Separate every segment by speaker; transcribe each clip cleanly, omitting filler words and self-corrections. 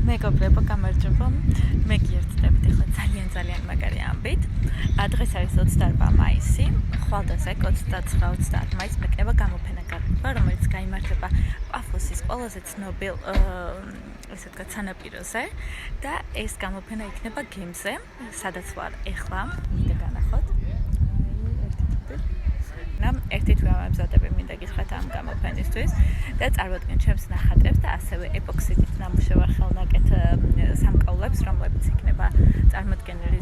Speaker 1: მეგობრებო, გამარჯობა. მე გიერთდებით ახლა ძალიან მაგარი ამბით. დღეს არის 28 მაისი, ხვალდასაკ 29-30 მაისს მეკნება გამოფენა გაყიდვა, რომელიც გაიმართება პაფოსის ყველაზე ცნობილ ესე ვთქვათ სანაპიროზე და ეს გამოფენა იქნება გემზე, სადაც ვარ ახლა. მინდა განახოთ. ერთი თვე ამზადები მინდა გითხრათ ამ გამოფენისთვის და წარვადგენ ჩემს ნახატებს და ასევე ეპოქსიდის ნამუშევარ ხელნაკეთ სამკაულებს, რომლებიც იქნება წარმომადგენელი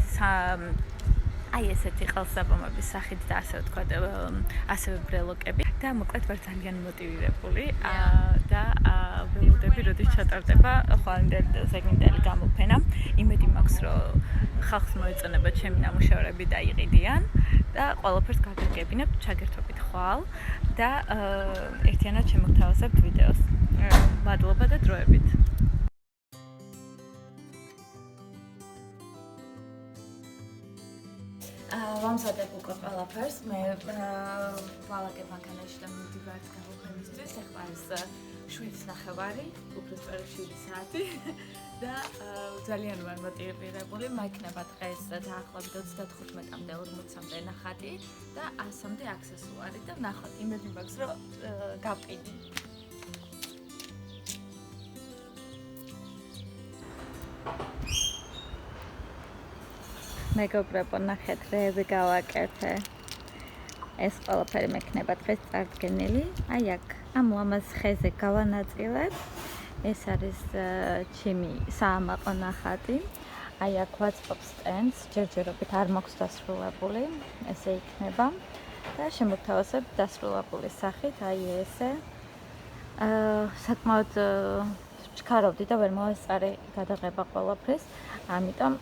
Speaker 1: აი ესეთი ხელსაბამების სახით და ასე ვთქვათ, ასევე ბრელოკები და მოკლედ ვარ ძალიან მოტივირებული და ველოდები როდის ჩატარდება ხვალინდელი ზეგმინტელი გამოფენა. იმედი მაქვს, რომ ხალხს მოეწონება ჩემი ნამუშევრები და იყიდიან და ყველაფერს გაგაგებინებთ, ჩაგერთვებით ხვალ და ერთიანად შემოგთავაზებთ ვიდეოს. მადლობა და დროებით. ვამზადებ უკვე ყველაფერს, მე ვალაგებ მანქანაში და მივდივარ გამოფენისთვის. ახლა არის 7:30, უბრალოდ 7 საათი და ძალიან ვარ მოტივირებული. მაიქნება დღეს დაახლოებით 35-მდე 40-მდე ნახატი და 100-მდე აქსესუარი და ნახოთ, იმედი მაქვს, რომ გავყიდი. მეგობრებო, ნახეთ, რეები გავაკეთე. ეს ყველაფერი მექნება დღეს წარდგენილი. აი აქ, ამ ლამაზ ხეზე გავანაწილებ. ეს არის ჩემი საამაყო ნახატი. აი აქ ვაწყობ სტენდს, ჯერჯერობით არ მაქვს დასრულებული. ესე იქნება და შემოგთავაზებ დასრულებული სახით, აი ესე. საკმაოდ ჩქარობდი და ვერ მოესწარი გადაღება ყველაფრის, ამიტომ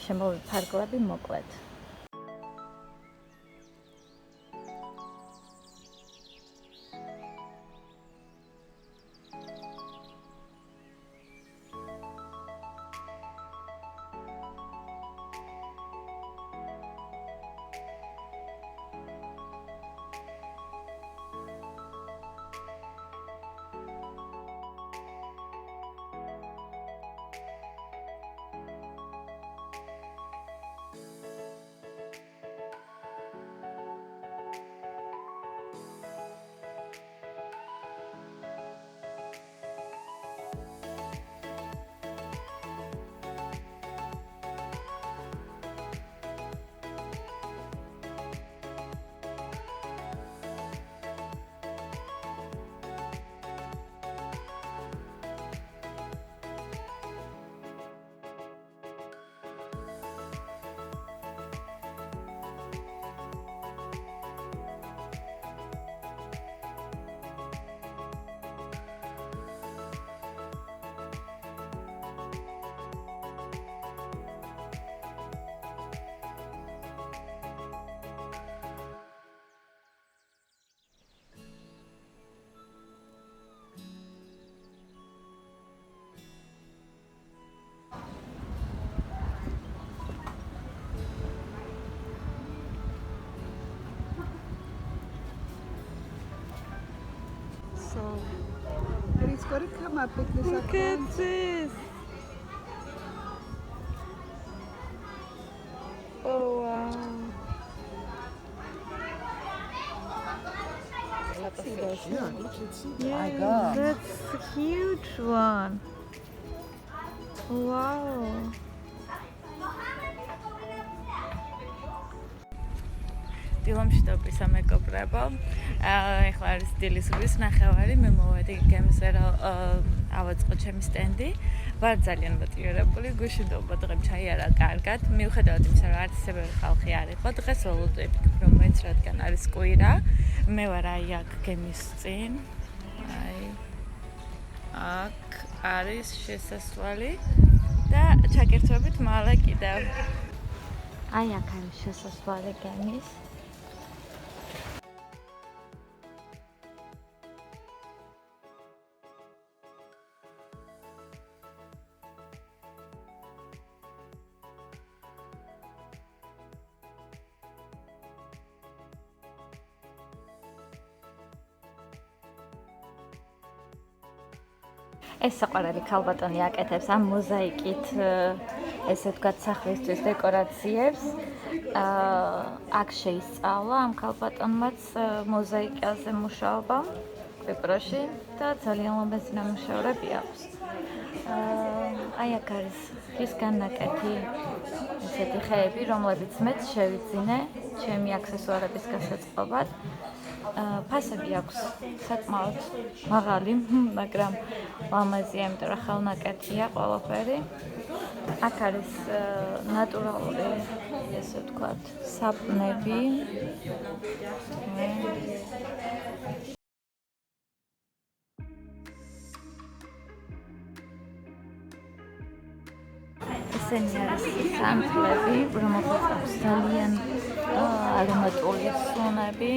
Speaker 1: შემოვიფარგლები მოკლედ.
Speaker 2: And it's got to come up because
Speaker 1: Look at this! Oh wow! Yeah, that's a huge one. Wow! დილომშვიდობის მეგობრებო. ახლა არის დილის 8-ის ნახევარი, მე მოვედი გემზე რომ ავაწყო ჩემი სტენდი. ვარ ძალიან მოტივირებული, გუშინდობა დღემ ჩაიარა კარგად. მიუხედავად იმისა, რომ არც ისე ბევრი ხალხი არ იყო, დღეს ველოდები უფრო მეც, რადგან არის კვირა. მე ვარ აი აქ გემის წინ. აი აქ არის შესასვლელი და ჩაგერთვებით მალე კიდევ. აი აქ არის შესასვლელი გემის. ეს საყვარელი ქალბატონი აკეთებს ამ მოზაიკით ესე ვთქვათ სახლისთვის დეკორაციებს. აქ შეისწავლა ამ ქალბატონმაც მოზაიკაზე მუშაობა კვიპროსში და ძალიან ლამაზი ნამუშევრები აქვს. აი აქ არის ხის განაკეთი ესეთი ხეები, რომლებიც მეც შევიძინე ჩემი აქსესუარების გასაწყობად. ფასები აქვს საკმაოდ მაღალი, მაგრამ ლამაზია, იმიტომ რომ ხელნაკეთია ყველაფერი. აქ არის ნატურალური, ესე ვთქვათ, საპნები. ესენი არის სანთლები, რომელსაც აქვს ძალიან არომატული სუნები.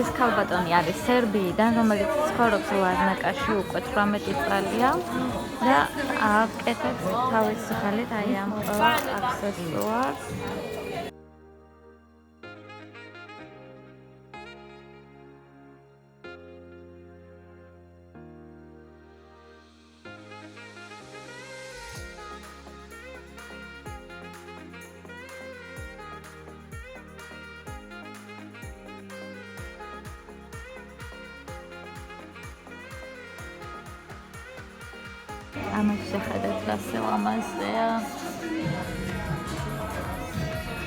Speaker 1: ეს ქალბატონი არის სერბიიდან, რომელიც ცხოვრობს ლარნაკაში უკვე 18 წელია და აკეთებს თავისი ხალით აი ამ აქსესუარს. ამას შეხედეთ რასე ლამაზია.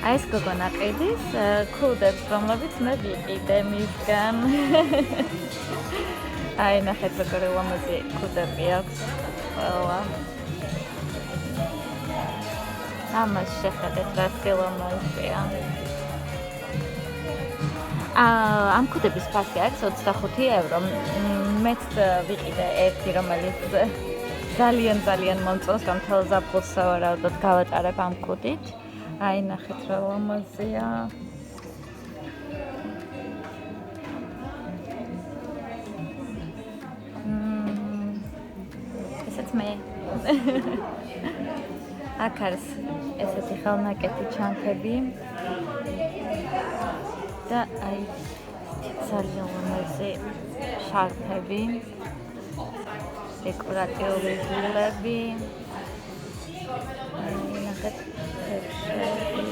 Speaker 1: აი ეს გოგონა ყიდის ქუდებს, რომლებიც მე ვიყიდე მისგან. აი ნახეთ როგორი ლამაზი ქუდები აქვს ყველა. ამას შეხედეთ რასე ლამაზია. ამ ქუდების ფასი არის 25 евро. მეც ვიყიდე ერთი, რომელიც ძალიან მომწონს, რომ თელ ზაფხულს სავარაუდოდ გავატარებ ამ ქუდით. აი ნახეთ რა ლამაზია. ესეც მე. აქ არის ესეთი ხელნაკეთი ჩანთები. და აი ძალიან ლამაზი შარფები. დეკორატიული გულები. ნახეთ ფერშები.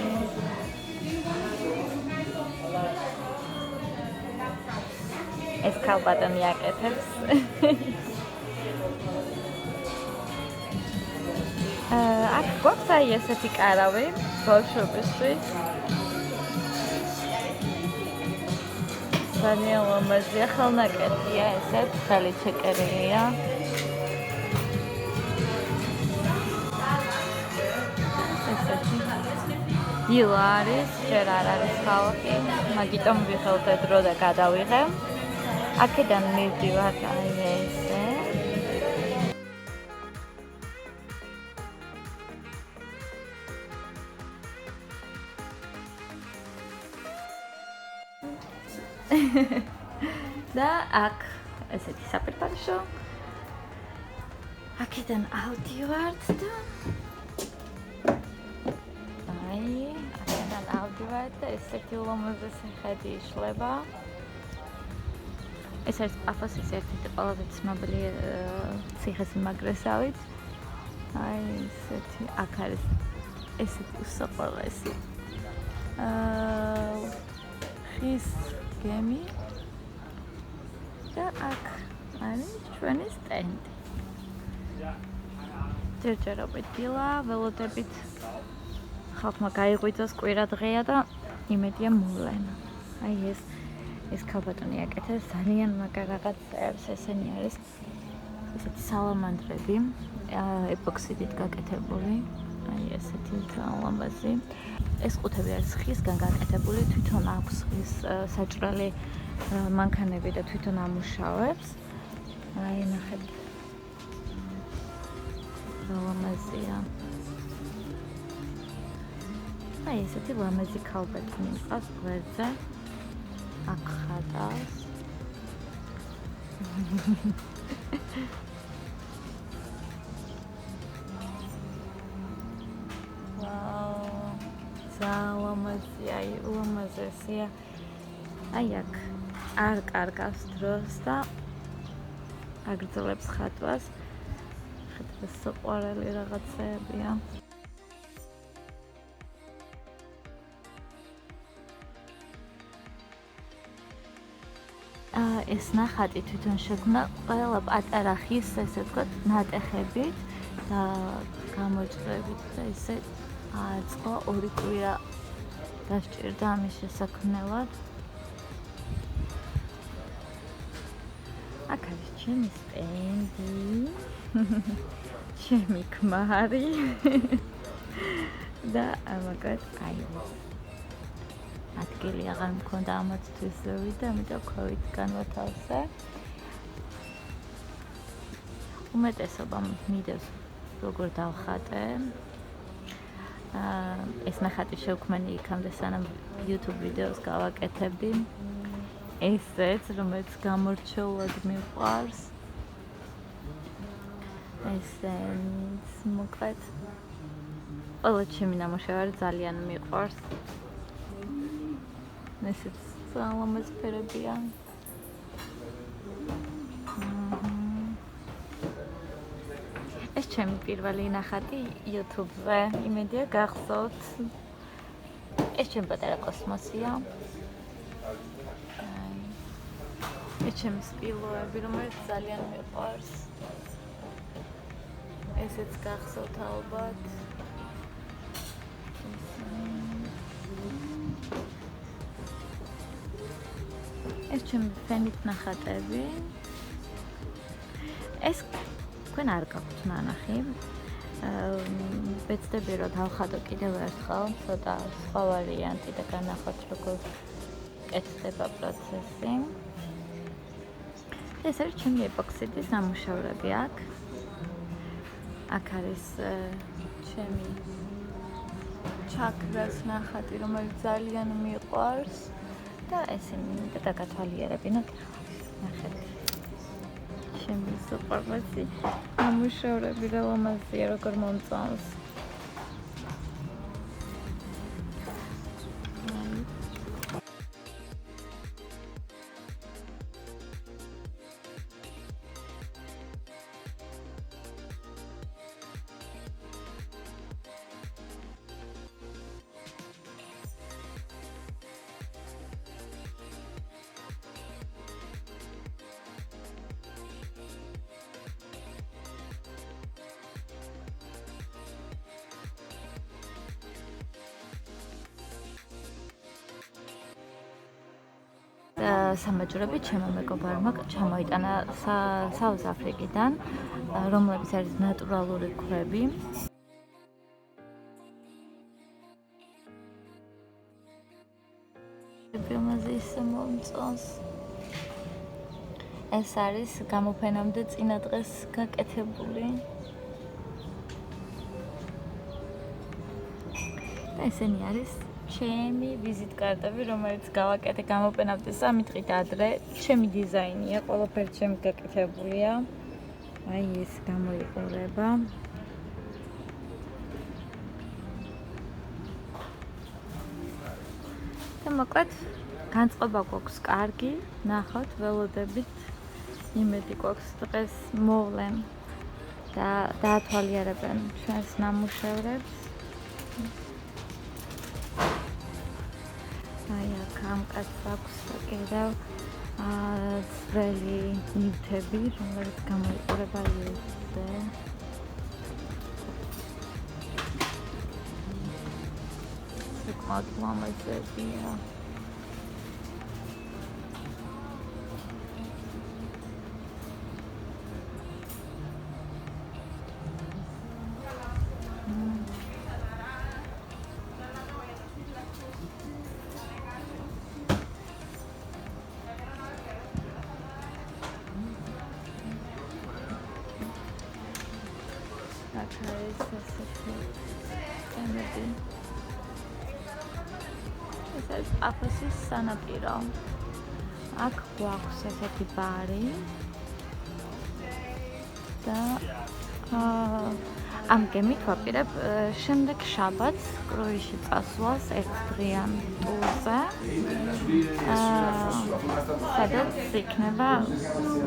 Speaker 1: ეს ქალბატონი აკეთებს. აქ გვაქვს აი ესეთი კარავი ბავშვებისთვის. ძალიან ლამაზია, ხელნაკეთია ესე, ხელი ჩეკერილია. დილა არის, ჯერ არ არის ხალხი, მაგიტომ ვიხელდე დრო და გადავიღე. აქედან მივდივარ აი ესე. და აქ ესეთი საპირფარეშო. აქედან ავდივართ და და ესეთი ლამაზი ხედი იშლება. ეს არის პაფოსის ერთ-ერთი ყველაზე ცნობილი ციხესიმაგრესავით. აი ესეთი აქ არის ესეთი უსაყვარლესი ხის გემი და აქ არის ჩვენი სტენდი. ჯერჯერობით დილა, ველოდებით ხალხმა გაიღვიძოს კვირა დღეა და იმედია მოვლენ. აი ეს ქალბატონი აკეთებს ძალიან მაგარ რაღაცებს. ესენი არის ესეთი სალამანდრები, ეპოქსიდით გაკეთებული. აი ესეთი ლამაზი. ეს ყუთები არის ხისგან გაკეთებული, თვითონ აქვს ხის საჭრელი მანქანები და თვითონ ამუშავებს. აი ნახეთ. ლამაზია. აი ესეთი ლამაზი ქალბატონი მყავს გვერდზე. აქ ხატავს. უდიდესია, ულამაზესია. აი აქ არ კარგავს დროს და აგრძელებს ხატვას. ხედავთ, საყვარელი რაღაცეებია. ეს ნახატი თვითონ შექმნა ყველა პატარა ხის, ესე ვთქვათ, ნატეხებით და გამოჭრებით და ისე აწყო 2 კვირა დასჭირდა ამის შესაქმნელად. აქ არის ჩემი სტენდი, ჩემი ქმარი და ამაგათ აი ადგილი აღარ მქონდა ამათთვის ზევით, ამიტომ ქვევით განვათავსე. უმეტესობა მიდევს როგორ დავხატე. ეს ნახატი შევქმენი იქამდე სანამ YouTube ვიდეოს გავაკეთებდი. ესეც რომელიც გამორჩეულად მიყვარს. ესეც მოკლედ ყველა ჩემი ნამუშევარი ძალიან მიყვარს. ესეც ლამაზ ფერებია. ეს ჩემი პირველი ნახატი YouTube-ზე. იმედია გახსოვთ. ეს ჩემი პატარა კოსმოსია. ეს ჩემი სპილოები, რომელიც ძალიან მიყვარს. ესეც გახსოვთ ალბათ. ეს ჩემი ფენით ნახატები. ეს თქვენ არ გაქვთ ნანახი. ვეცდები რომ დავხატო კიდევ ერთხელ, ცოტა სხვა ვარიანტი და განახოთ როგორ კეთდება პროცესი. ეს არის ჩემი ეპოქსიდის ნამუშევრები აქ. აქ არის ჩემი ჩაქრას ნახატი, რომელიც ძალიან მიყვარს. და ესენი და დაგათვალიერებინოთ. ნახეთ. ჩემი სუპერმეცი ნამუშევრები რა ლამაზია, როგორ მომწონს. სამაჯურები ჩემო მეგობარმა ჩამოიტანა საუთ აფრიკიდან, რომლებიც არის ნატურალური ქვები. ფილმაზე მომწონს. ეს არის გამოფენამდე წინა დღეს გაკეთებული. და ესენი არის ჩემი ვიზიტკარტები, რომელიც გავაკეთე გამოფენამდე 3 დღით ადრე. ჩემი დიზაინია, ყველაფერი ჩემი გაკეთებულია. აი ეს გამოიყურება. და მოკლედ განწყობა გვაქვს კარგი, ნახოთ, ველოდებით. იმედი გვაქვს დღეს მოვლენ და დაათვალიერებენ ჩვენს ნამუშევრებს. აი აქ ამ კაცს აქვს კიდევ ძველი ნივთები, რომელიც გამოიყურება იუზე. საკმაოდ ლამაზებია. ეს არის პაფოსის სანაპირო. აქ გვაქვს ესეთი ბარი და ამ გემით ვაპირებ შემდეგ შაბათს კრუიზში წასვლას ერთდღიან ტურზე. სადაც იქნება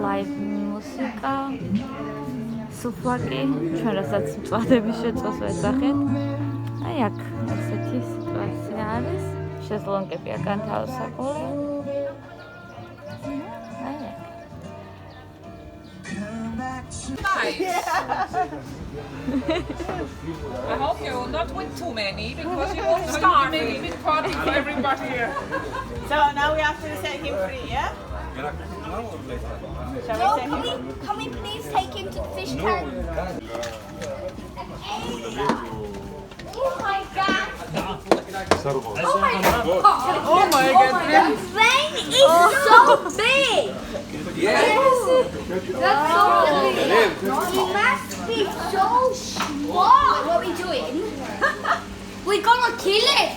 Speaker 1: ლაივ მუსიკა, სუფლაკი, ჩვენ რასაც მწვადების შეწოს ვეძახით. აი აქ ესეთი სიტუაცია არის. შეძლონგებია განთავსებული. აი აქ.
Speaker 3: I hope you're not with too many because you won't start a big party for everybody here.
Speaker 4: So now we have to set him free, yeah? Shall we set him free?
Speaker 5: Can we please take him to the fish tank? Oh my god! Oh my god!
Speaker 4: Oh my god!
Speaker 5: The plane is so big! Yes! That's so big! He must be so small! What are we doing? We're gonna kill it!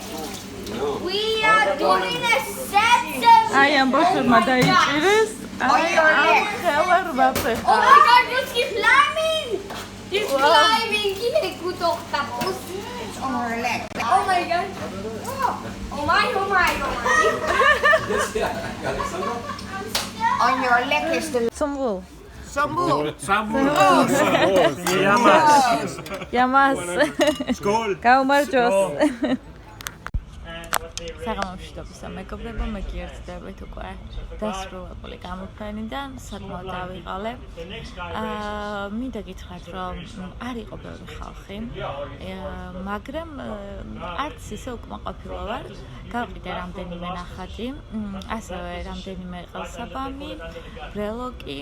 Speaker 5: We are doing a set!
Speaker 4: აი ამ ბავშვებმა დაიჭირეს. აი ამ ხელარბა
Speaker 5: Oh
Speaker 4: ფეხა.
Speaker 5: my god, look, he's climbing! He's climbing! He's good octopus. It's on her leg. Oh my god. Oh my, oh my, oh my. On your leg is the
Speaker 4: Sambul.
Speaker 1: Yamas.
Speaker 6: Skål!
Speaker 1: გაუმარჯოს. საღამომშვიდობის მეგობრებო, მე გიერთდებით უკვე დასრულებული გამოფენიდან, საკმაოდ დავიღალე. მინდა გითხრათ, რომ არ იყო ბევრი ხალხი, მაგრამ არც ისე უკმაყოფილო ვარ. გავყიდე რამდენიმე ნახატი, ასევე რამდენიმე ყელსაბამი, ბრელოკი.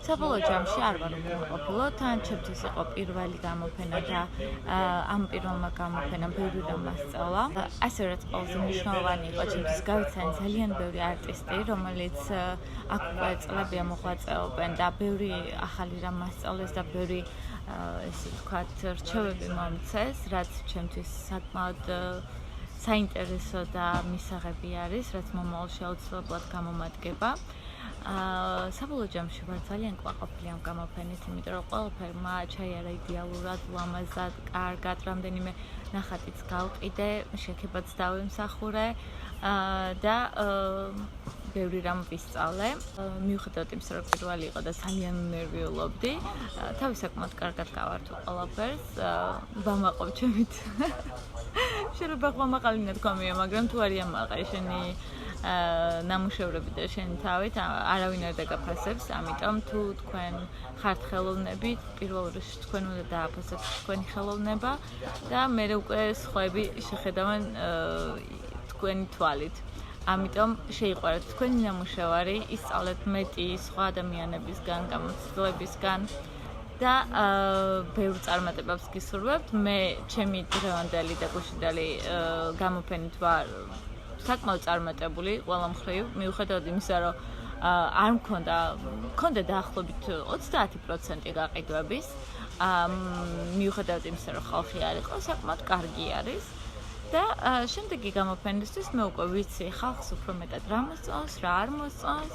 Speaker 1: საბოლოო ჯამში არ ვარ უკმაყოფილო, თან ჩემთვის იყო პირველი გამოფენა და ამ პირველმა გამოფენამ ბევრი რამ მასწავლა. ასე რაც ყველაზე მნიშვნელოვანი იყო ჩემთვის გავიცანი ძალიან ბევრი არტისტი, რომელიც აქ უკვე წლებია მოღვაწეობენ და ბევრი ახალი რამ მასწავლეს და ბევრი ესე ვთქვათ რჩევები მომცეს, რაც ჩემთვის საკმაოდ საინტერესო და მისაღები არის, რაც მომავალში აუცილებლად გამომადგება. საბოლოო ჯამში ვარ ძალიან ყვაყოფილი ამ გამოფენით, იმიტომ რომ ყველაფერმა ჩაიარა იდეალურად, ლამაზად, კარგად, რამდენიმე ნახატიც გავყიდე, შექებაც დავემსახურე და ბევრი რამ ვისწავლე. მიუხედავად იმისა, რომ პირველი იყო და ძალიან ვნერვიულობდი, თავი საკმაოდ კარგად გავართო ყველაფერს. ვამაყობ ჩემით. შეიძლება ხვამაყალი ნათქვამია, მაგრამ თუ არიან მაყარი შენი ნამუშევრები და შენი თავით არავინ არ დაგაფასებს, ამიტომ თუ თქვენ ხართ ხელოვნები, პირველ რიგში თქვენ უნდა დააფასოთ თქვენი ხელოვნება და მე უკვე სხვები შეხედავენ თქვენი თვალით. ამიტომ შეიყვარეთ თქვენი ნამუშევარი, ისწავლეთ მეტი სხვა ადამიანებისგან, გამოცდილებისგან და ბევრ წარმატებებს გისურვებთ. მე ჩემი დღევანდელი და გუშინდელი გამოფენით ვარ საკმაოდ წარმატებული ყველა მხრივ, მიუხედავად იმისა, რომ არ მქონდა დაახლოებით 30% გაყიდვების, მიუხედავად იმისა, რომ ხალხი არ იყო, საკმაოდ კარგი არის. და შემდეგი გამოფენისთვის მე უკვე ვიცი ხალხს უფრო მეტად რა მოსწონს, რა არ მოსწონს.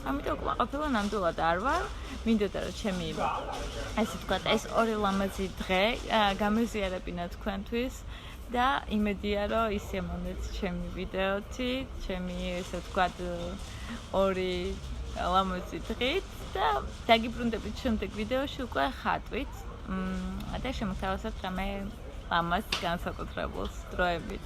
Speaker 1: ამიტომ უკმაყოფილო ნამდვილად არ ვარ. მინდოდა რომ ჩემი ესე ვთქვათ ეს ორი ლამაზი დღე გამეზიარებინა თქვენთვის და იმედია რომ ისე მომეც ჩემი ვიდეოთი, ჩემი ესე ვთქვათ ორი ლამაზი დღით და დაგიბრუნდებით შემდეგ ვიდეოში უკვე ხატვით და შემოთავაზოთ რამე ლამაზ განსაკუთრებულს დროებით.